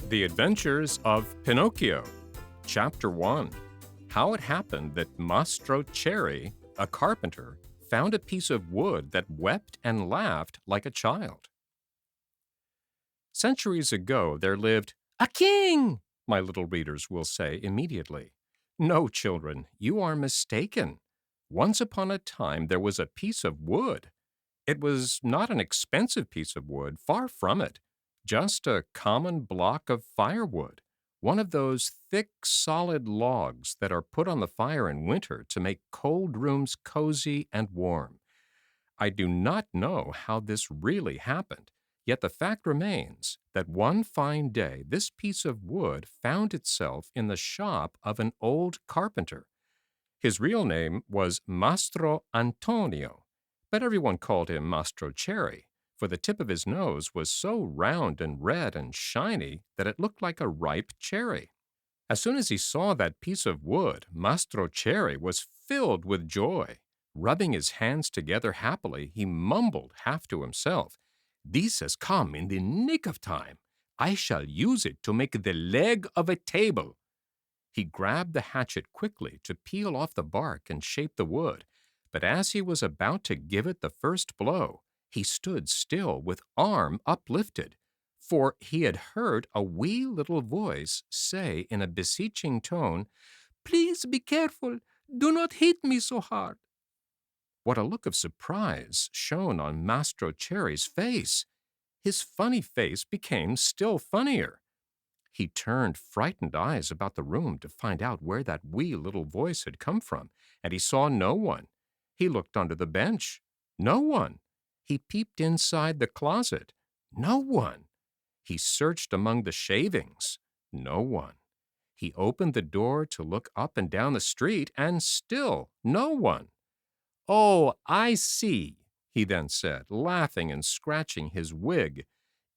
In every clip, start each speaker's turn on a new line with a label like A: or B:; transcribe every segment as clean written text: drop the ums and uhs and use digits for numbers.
A: The Adventures of Pinocchio, Chapter 1. How it happened that Mastro Cherry, a carpenter, found a piece of wood that wept and laughed like a child. Centuries ago there lived a king, my little readers will say immediately. No, children, you are mistaken. Once upon a time there was a piece of wood. It was not an expensive piece of wood, far from it. Just a common block of firewood, one of those thick, solid logs that are put on the fire in winter to make cold rooms cozy and warm. I do not know how this really happened, yet the fact remains that one fine day this piece of wood found itself in the shop of an old carpenter. His real name was Mastro Antonio, but everyone called him Mastro Cherry, for the tip of his nose was so round and red and shiny that it looked like a ripe cherry. As soon as he saw that piece of wood, Mastro Cherry was filled with joy. Rubbing his hands together happily, he mumbled half to himself, "This has come in the nick of time. I shall use it to make the leg of a table." He grabbed the hatchet quickly to peel off the bark and shape the wood, but as he was about to give it the first blow, he stood still with arm uplifted, for he had heard a wee little voice say in a beseeching tone, "Please be careful, do not hit me so hard." What a look of surprise shone on Mastro Cherry's face! His funny face became still funnier. He turned frightened eyes about the room to find out where that wee little voice had come from, and he saw no one. He looked under the bench. No one. He peeped inside the closet. No one. He searched among the shavings. No one. He opened the door to look up and down the street, and still no one. "Oh, I see," he then said, laughing and scratching his wig.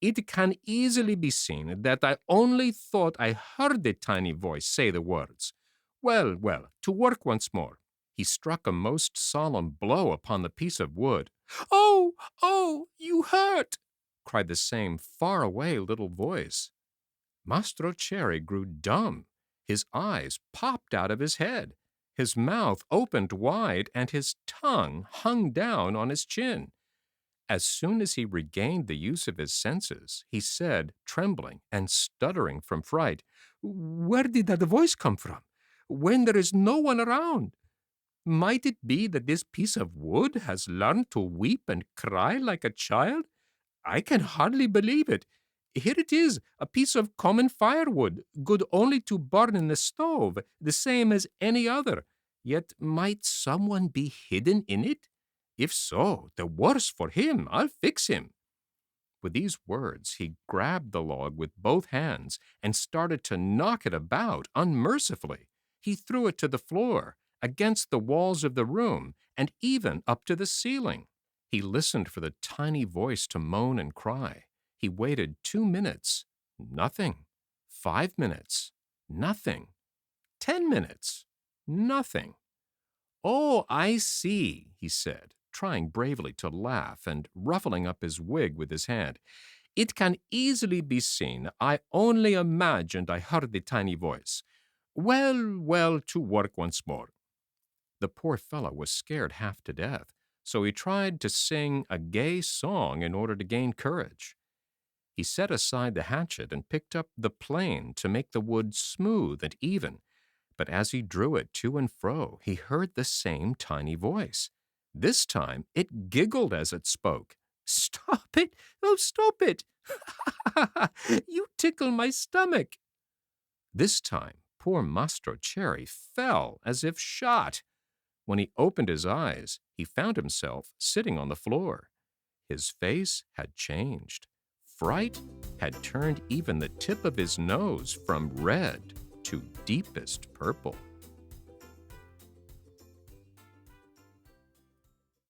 A: "It can easily be seen that I only thought I heard the tiny voice say the words. Well, well, to work once more." He struck a most solemn blow upon the piece of wood. "Oh, oh, you hurt!" cried the same far-away little voice. Mastro Cherry grew dumb. His eyes popped out of his head. His mouth opened wide, and his tongue hung down on his chin. As soon as he regained the use of his senses, he said, trembling and stuttering from fright, "Where did that voice come from, when there is no one around? Might it be that this piece of wood has learned to weep and cry like a child? I can hardly believe it. Here it is, a piece of common firewood, good only to burn in the stove, the same as any other. Yet might someone be hidden in it? If so, the worse for him. I'll fix him." With these words, he grabbed the log with both hands and started to knock it about unmercifully. He threw it to the floor, against the walls of the room, and even up to the ceiling. He listened for the tiny voice to moan and cry. He waited 2 minutes. Nothing. 5 minutes. Nothing. 10 minutes. Nothing. "Oh, I see," he said, trying bravely to laugh and ruffling up his wig with his hand. "It can easily be seen. I only imagined I heard the tiny voice. Well, well, to work once more." The poor fellow was scared half to death, so he tried to sing a gay song in order to gain courage. He set aside the hatchet and picked up the plane to make the wood smooth and even, but as he drew it to and fro, he heard the same tiny voice. This time it giggled as it spoke. "Stop it! Oh, stop it! You tickle my stomach." This time poor Mastro Cherry fell as if shot. When he opened his eyes, he found himself sitting on the floor. His face had changed. Fright had turned even the tip of his nose from red to deepest purple.